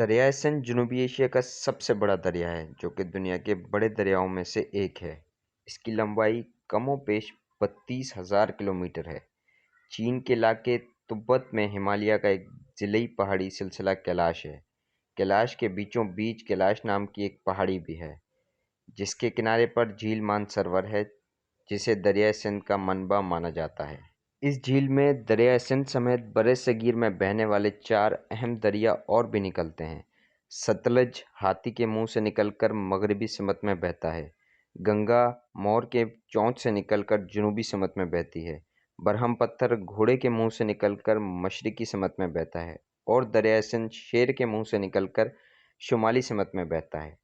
دریائے سندھ جنوبی ایشیا کا سب سے بڑا دریا ہے جو کہ دنیا کے بڑے دریاؤں میں سے ایک ہے۔ اس کی لمبائی کم و بیش 32,000 کلومیٹر ہے۔ چین کے علاقے تبت میں ہمالیہ کا ایک ضلعی پہاڑی سلسلہ کیلاش ہے۔ کیلاش کے بیچوں بیچ کیلاش نام کی ایک پہاڑی بھی ہے جس کے کنارے پر جھیل مانسروور ہے جسے دریائے سندھ کا منبع مانا جاتا ہے۔ اس جھیل میں دریائے سندھ سمیت برِ صغیر میں بہنے والے 4 اہم دریا اور بھی نکلتے ہیں۔ ستلج ہاتھی کے منہ سے نکل کر مغربی سمت میں بہتا ہے۔ گنگا مور کے چونچ سے نکل کر جنوبی سمت میں بہتی ہے۔ برہم پتھر گھوڑے کے منہ سے نکل کر مشرقی سمت میں بہتا ہے اور دریائے سندھ شیر کے منہ سے نکل کر شمالی سمت میں بہتا ہے۔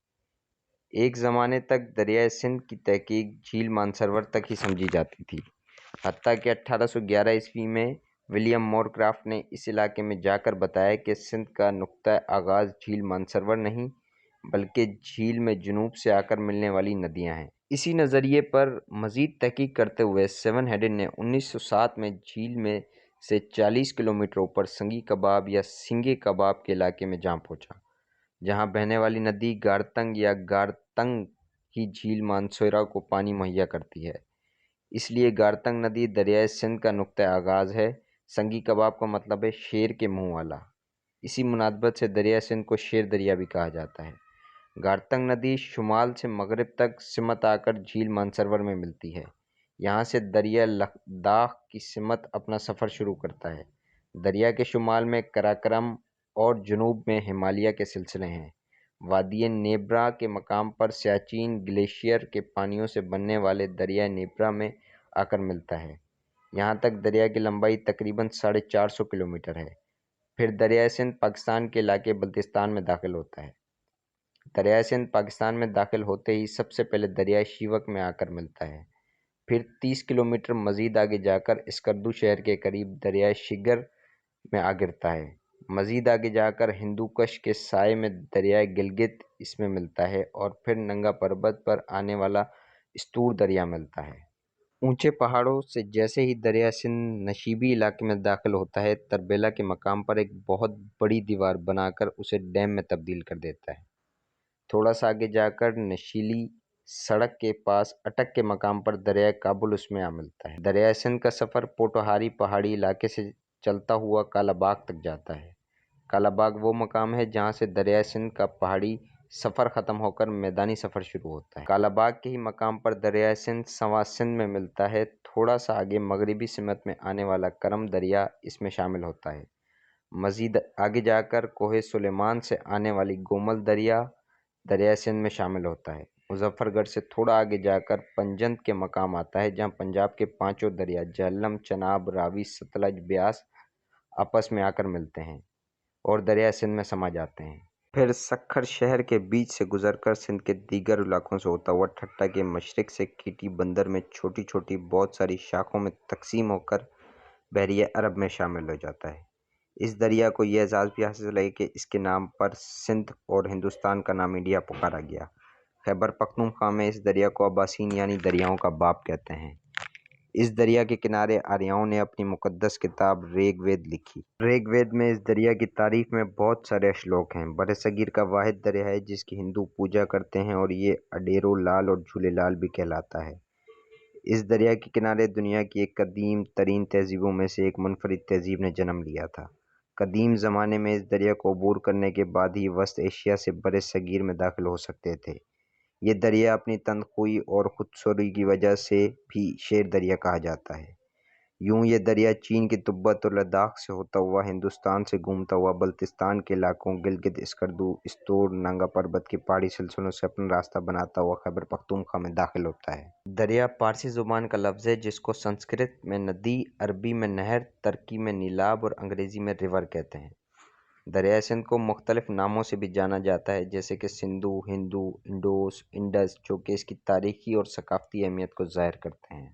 ایک زمانے تک دریائے سندھ کی تحقیق جھیل مانسروور تک ہی سمجھی جاتی تھی، حتیٰ کہ 1811 میں ولیم مور کرافٹ نے اس علاقے میں جا کر بتایا کہ سندھ کا نقطۂ آغاز جھیل مانسروور نہیں بلکہ جھیل میں جنوب سے آ کر ملنے والی ندیاں ہیں۔ اسی نظریے پر مزید تحقیق کرتے ہوئے سیون ہیڈن نے 1907 میں جھیل میں سے 40 کلومیٹر اوپر سنگی کباب یا سنگے کباب کے علاقے میں جا پہنچا، جہاں بہنے والی ندی گارتنگ یا گارتنگ ہی جھیل مانسروور کو پانی مہیا کرتی ہے۔ اس لیے گارتنگ ندی دریائے سندھ کا نقطۂ آغاز ہے۔ سنگی کباب کا مطلب ہے شیر کے منہ والا۔ اسی مناسبت سے دریائے سندھ کو شیر دریا بھی کہا جاتا ہے۔ گارتنگ ندی شمال سے مغرب تک سمت آ کر جھیل مانسروور میں ملتی ہے۔ یہاں سے دریا لداخ کی سمت اپنا سفر شروع کرتا ہے۔ دریا کے شمال میں قراقرم اور جنوب میں ہمالیہ کے سلسلے ہیں۔ وادی نیبرا کے مقام پر سیاچن گلیشیئر کے پانیوں سے بننے والے دریائے نیبرا میں آ کر ملتا ہے۔ یہاں تک دریا کی لمبائی تقریباً 450 کلومیٹر ہے۔ پھر دریائے سندھ پاکستان کے علاقے بلتستان میں داخل ہوتا ہے۔ دریائے سندھ پاکستان میں داخل ہوتے ہی سب سے پہلے دریائے شیوک میں آ کر ملتا ہے۔ پھر 30 کلومیٹر مزید آگے جا کر اسکردو شہر کے قریب دریائے شگر میں آ گرتا ہے۔ مزید آگے جا کر ہندو کش کے سائے میں دریائے گلگت اس میں ملتا ہے اور پھر ننگا پربت پر آنے والا استور دریا ملتا ہے۔ اونچے پہاڑوں سے جیسے ہی دریائے سندھ نشیبی علاقے میں داخل ہوتا ہے، تربیلا کے مقام پر ایک بہت بڑی دیوار بنا کر اسے ڈیم میں تبدیل کر دیتا ہے۔ تھوڑا سا آگے جا کر نشیلی سڑک کے پاس اٹک کے مقام پر دریائے کابل اس میں آ ملتا ہے۔ دریائے سندھ کا سفر پوٹوہاری پہاڑی علاقے سے چلتا ہوا کالا باغ تک جاتا ہے۔ کالا باغ وہ مقام ہے جہاں سے دریائے سندھ کا پہاڑی سفر ختم ہو کر میدانی سفر شروع ہوتا ہے۔ کالا باغ کے ہی مقام پر دریائے سندھ سواں سندھ میں ملتا ہے۔ تھوڑا سا آگے مغربی سمت میں آنے والا کرم دریا اس میں شامل ہوتا ہے۔ مزید آگے جا کر کوہ سلیمان سے آنے والی گومل دریا دریائے سندھ میں شامل ہوتا ہے۔ مظفر گڑھ سے تھوڑا آگے جا کر پنجند کے مقام آتا ہے جہاں پنجاب کے پانچوں دریا جہلم، چناب، راوی، ستلج، بیاس آپس میں آ کر ملتے ہیں اور دریائے سندھ میں سما جاتے ہیں۔ پھر سکھر شہر کے بیچ سے گزر کر سندھ کے دیگر علاقوں سے ہوتا ہوا ٹھٹہ کے مشرق سے کیٹی بندر میں چھوٹی چھوٹی بہت ساری شاخوں میں تقسیم ہو کر بحیرہ عرب میں شامل ہو جاتا ہے۔ اس دریا کو یہ اعزاز بھی حاصل ہے کہ اس کے نام پر سندھ اور ہندوستان کا نام انڈیا پکارا گیا۔ خیبر پختونخوا میں اس دریا کو اباسین یعنی دریاؤں کا باپ کہتے ہیں۔ اس دریا کے کنارے آریاؤں نے اپنی مقدس کتاب ریگ وید لکھی۔ ریگ وید میں اس دریا کی تعریف میں بہت سارے اشلوک ہیں۔ برِ صغیر کا واحد دریا ہے جس کی ہندو پوجا کرتے ہیں اور یہ اڈیرو لال اور جھولے لال بھی کہلاتا ہے۔ اس دریا کے کنارے دنیا کی ایک قدیم ترین تہذیبوں میں سے ایک منفرد تہذیب نے جنم لیا تھا۔ قدیم زمانے میں اس دریا کو عبور کرنے کے بعد ہی وسط ایشیا سے برِ صغیر میں داخل ہو سکتے تھے۔ یہ دریا اپنی تندخوئی اور خودسوری کی وجہ سے بھی شیر دریا کہا جاتا ہے۔ یوں یہ دریا چین کی تبت اور لداخ سے ہوتا ہوا ہندوستان سے گھومتا ہوا بلتستان کے علاقوں گلگت، اسکردو، استور، ننگا پربت کے پہاڑی سلسلوں سے اپنا راستہ بناتا ہوا خیبر پختونخوا میں داخل ہوتا ہے۔ دریا پارسی زبان کا لفظ ہے جس کو سنسکرت میں ندی، عربی میں نہر، ترکی میں نیلاب اور انگریزی میں ریور کہتے ہیں۔ دریائے سندھ کو مختلف ناموں سے بھی جانا جاتا ہے جیسے کہ سندھو، ہندو، انڈوس، انڈس، جو کہ اس کی تاریخی اور ثقافتی اہمیت کو ظاہر کرتے ہیں۔